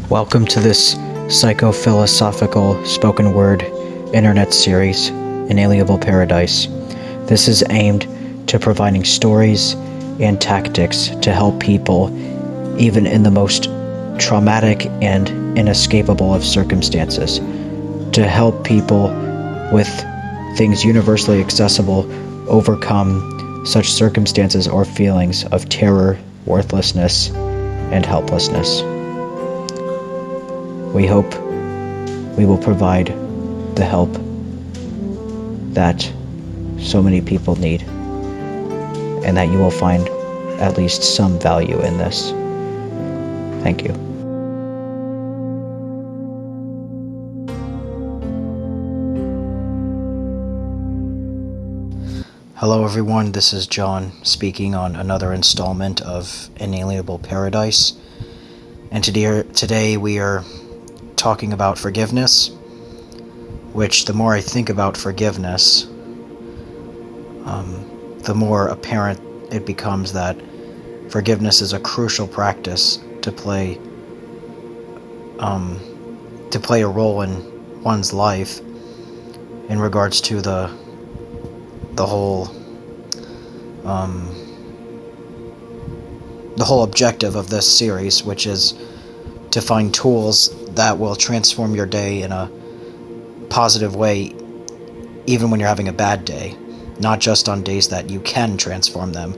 Welcome to this psychophilosophical spoken word internet series, Inalienable Paradise. This is aimed to providing stories and tactics to help people, even in the most traumatic and inescapable of circumstances, to help people with things universally accessible overcome such circumstances or feelings of terror, worthlessness, and helplessness. We hope we will provide the help that so many people need, and that you will find at least some value in this. Thank you. Hello everyone, this is John speaking on another installment of Inalienable Paradise, and today we are talking about forgiveness, which the more I think about forgiveness, the more apparent it becomes that forgiveness is a crucial practice to play a role in one's life in regards to the whole objective of this series, which is to find tools that will transform your day in a positive way, even when you're having a bad day. Not just on days that you can transform them,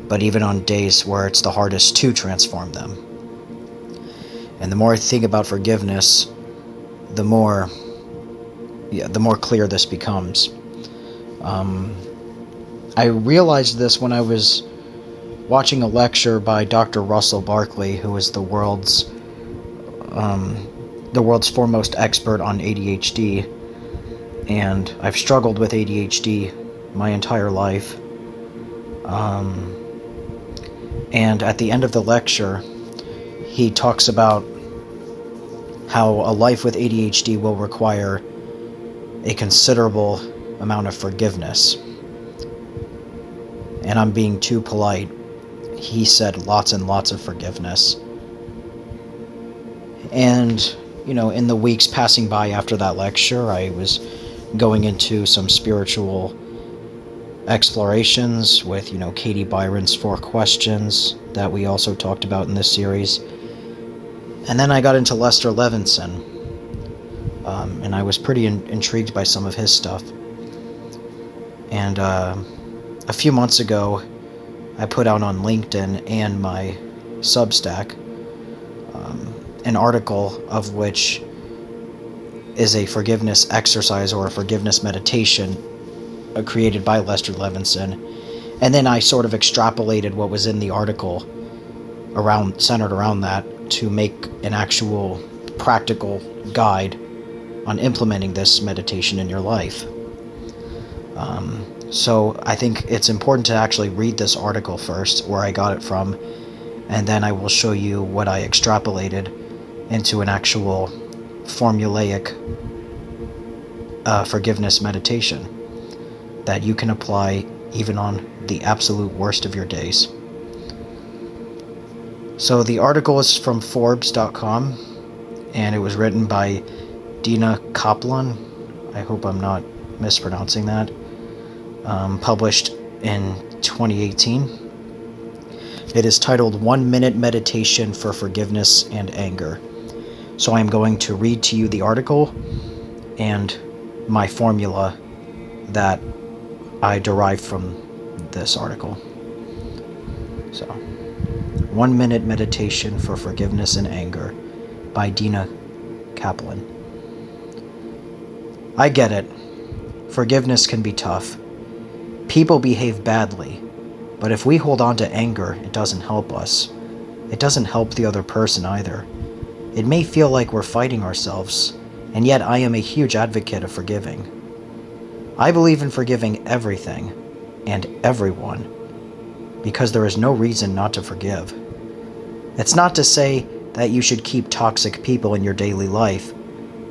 but even on days where it's the hardest to transform them. And the more I think about forgiveness, the more clear this becomes. I realized this when I was watching a lecture by Dr. Russell Barkley, who is the world's foremost expert on ADHD, and I've struggled with ADHD my entire life. And at the end of the lecture, he talks about how a life with ADHD will require a considerable amount of forgiveness. And I'm being too polite. He said lots and lots of forgiveness. And, in the weeks passing by after that lecture, I was going into some spiritual explorations with, Katie Byron's 4 questions that we also talked about in this series. And then I got into Lester Levenson, and I was pretty intrigued by some of his stuff. And a few months ago, I put out on LinkedIn and my Substack an article of which is a forgiveness exercise or a forgiveness meditation created by Lester Levenson. And then I sort of extrapolated what was in the article centered around that to make an actual practical guide on implementing this meditation in your life. So I think it's important to actually read this article first, where I got it from, and then I will show you what I extrapolated into an actual formulaic forgiveness meditation that you can apply even on the absolute worst of your days. So the article is from Forbes.com, and it was written by Dina Kaplan. I hope I'm not mispronouncing that. Published in 2018. It is titled 1 Minute Meditation for Forgiveness and Anger. So I'm going to read to you the article and my formula that I derived from this article. So, 1 Minute Meditation for Forgiveness and Anger by Dina Kaplan. I get it. Forgiveness can be tough. People behave badly, but if we hold on to anger, it doesn't help us. It doesn't help the other person either. It may feel like we're fighting ourselves, and yet I am a huge advocate of forgiving. I believe in forgiving everything and everyone, because there is no reason not to forgive. It's not to say that you should keep toxic people in your daily life,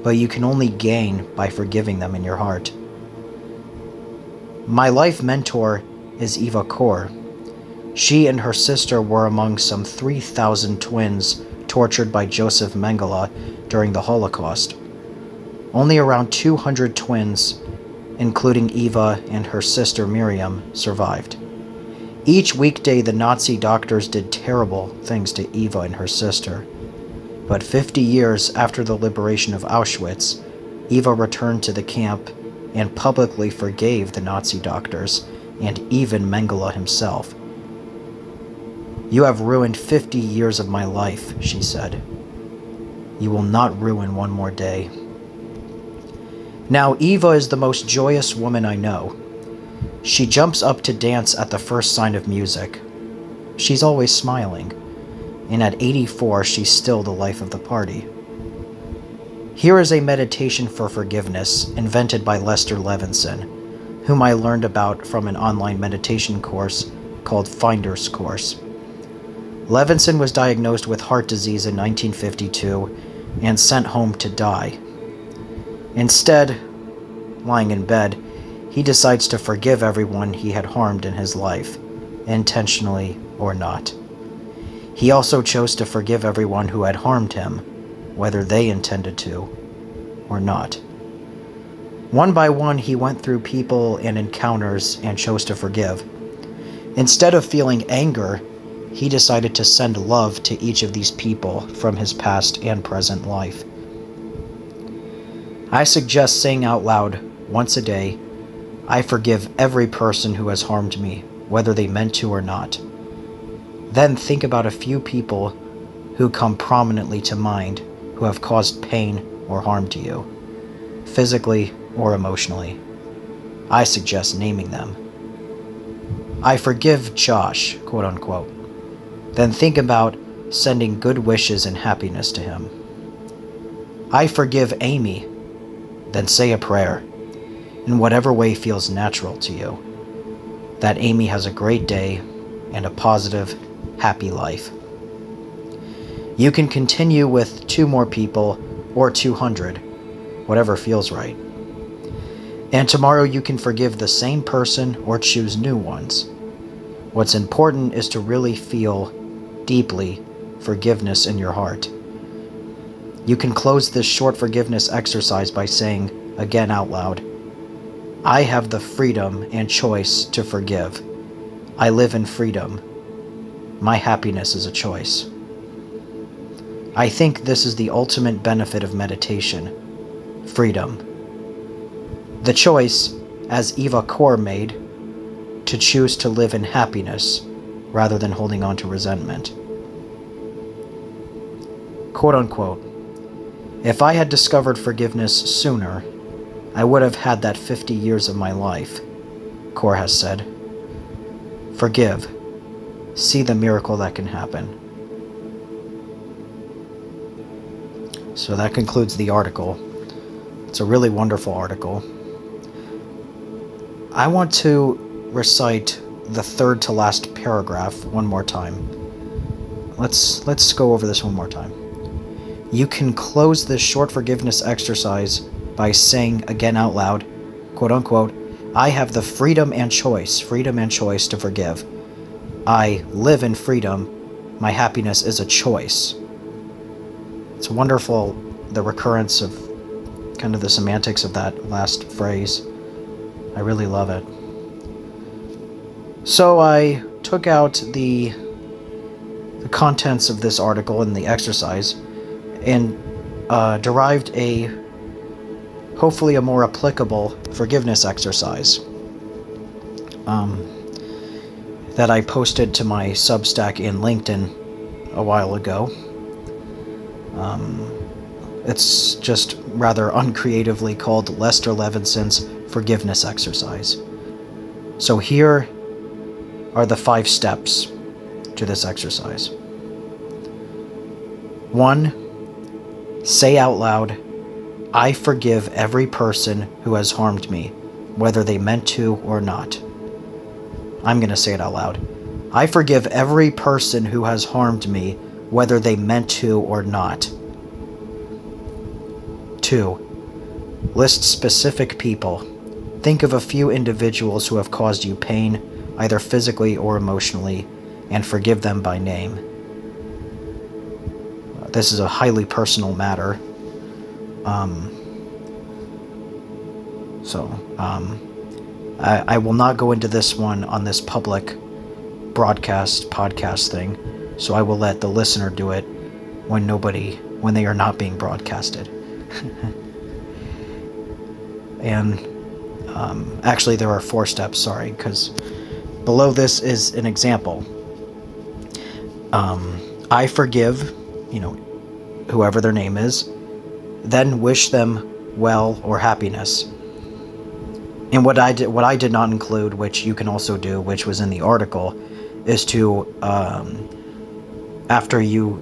but you can only gain by forgiving them in your heart. My life mentor is Eva Kaur. She and her sister were among some 3,000 twins tortured by Joseph Mengele during the Holocaust. Only around 200 twins, including Eva and her sister Miriam, survived. Each weekday, the Nazi doctors did terrible things to Eva and her sister. But 50 years after the liberation of Auschwitz, Eva returned to the camp and publicly forgave the Nazi doctors and even Mengele himself. "You have ruined 50 years of my life," she said. "You will not ruin one more day." Now, Eva is the most joyous woman I know. She jumps up to dance at the first sign of music. She's always smiling, and at 84, she's still the life of the party. Here is a meditation for forgiveness invented by Lester Levenson, whom I learned about from an online meditation course called Finder's Course. Levenson was diagnosed with heart disease in 1952 and sent home to die. Instead, lying in bed, he decides to forgive everyone he had harmed in his life, intentionally or not. He also chose to forgive everyone who had harmed him, whether they intended to or not. One by one, he went through people and encounters and chose to forgive. Instead of feeling anger, he decided to send love to each of these people from his past and present life. I suggest saying out loud once a day, "I forgive every person who has harmed me, whether they meant to or not." Then think about a few people who come prominently to mind who have caused pain or harm to you, physically or emotionally. I suggest naming them. "I forgive Josh," quote unquote. Then think about sending good wishes and happiness to him. "I forgive Amy." Then say a prayer, in whatever way feels natural to you, that Amy has a great day and a positive, happy life. You can continue with 2 more people or 200, whatever feels right. And tomorrow you can forgive the same person or choose new ones. What's important is to really feel deeply forgiveness in your heart. You can close this short forgiveness exercise by saying, again out loud, "I have the freedom and choice to forgive. I live in freedom. My happiness is a choice." I think this is the ultimate benefit of meditation: freedom. The choice, as Eva Kor made, to choose to live in happiness rather than holding on to resentment. Quote unquote, "If I had discovered forgiveness sooner, I would have had that 50 years of my life," Kor has said. Forgive. See the miracle that can happen. So that concludes the article. It's a really wonderful article. I want to recite the third to last paragraph one more time. Let's go over this one more time. You can close this short forgiveness exercise by saying again out loud, quote unquote, "I have the freedom and choice to forgive. I live in freedom. My happiness is a choice." It's wonderful, the recurrence of kind of the semantics of that last phrase. I really love it. So I took out the contents of this article and the exercise and derived hopefully a more applicable forgiveness exercise that I posted to my Substack and LinkedIn a while ago. It's just rather uncreatively called Lester Levenson's forgiveness exercise. So here are the 5 steps to this exercise. 1. Say out loud, "I forgive every person who has harmed me, whether they meant to or not." I'm going to say it out loud. "I forgive every person who has harmed me, whether they meant to or not." 2. List specific people. Think of a few individuals who have caused you pain, either physically or emotionally, and forgive them by name. this is a highly personal matter. I will not go into this one on this public podcast thing, so I will let the listener do it when they are not being broadcasted. And actually there are 4 steps, sorry, because below this is an example. I forgive, whoever their name is, then wish them well or happiness. And what I did not include, which you can also do, which was in the article, is to after you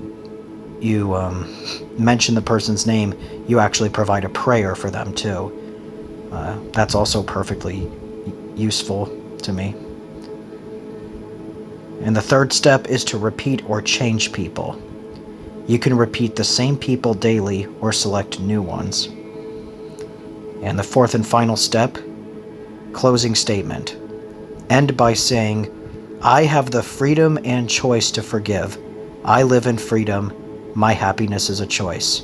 mention the person's name, you actually provide a prayer for them too. That's also perfectly useful to me. And the 3rd step is to repeat or change people. You can repeat the same people daily or select new ones. And the 4th and final step, closing statement. End by saying, I have the freedom and choice to forgive. I live in freedom. My happiness is a choice.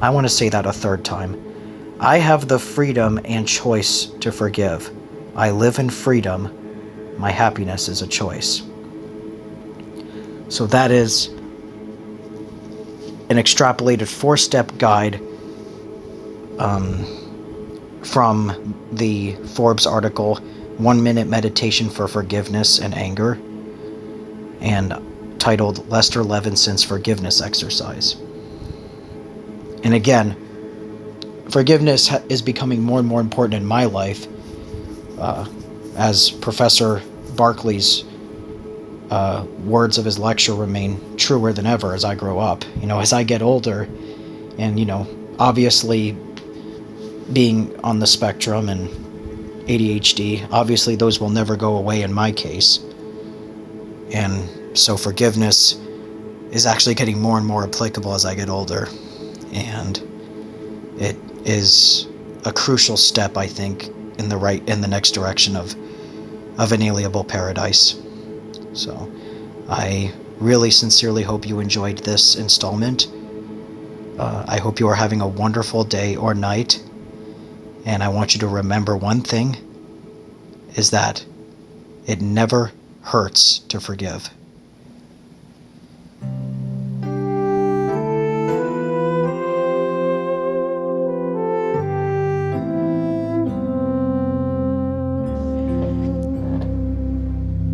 I want to say that a 3rd time. I have the freedom and choice to forgive. I live in freedom. My happiness is a choice. So that is an extrapolated 4-step guide from the Forbes article, 1-Minute Meditation for Forgiveness and Anger, and titled Lester Levenson's Forgiveness Exercise. And again, forgiveness is becoming more and more important in my life, as Professor Barkley's words of his lecture remain truer than ever as I grow up. As I get older, and obviously being on the spectrum and ADHD, obviously those will never go away in my case. And so forgiveness is actually getting more and more applicable as I get older. And it is a crucial step, I think, in the next direction of Inalienable Paradise. So I really sincerely hope you enjoyed this installment. I hope you are having a wonderful day or night. And I want you to remember one thing, is that it never hurts to forgive.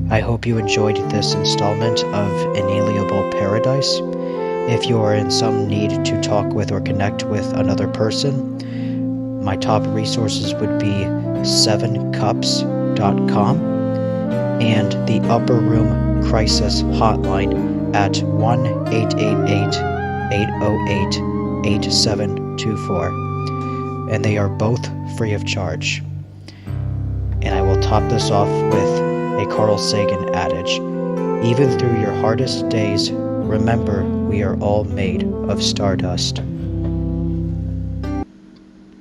I hope you enjoyed this installment of Inalienable Paradise. If you are in some need to talk with or connect with another person, my top resources would be 7cups.com and the Upper Room Crisis Hotline at 1-888-808-8724. And they are both free of charge. And I will top this off with a Carl Sagan adage. Even through your hardest days, remember we are all made of stardust.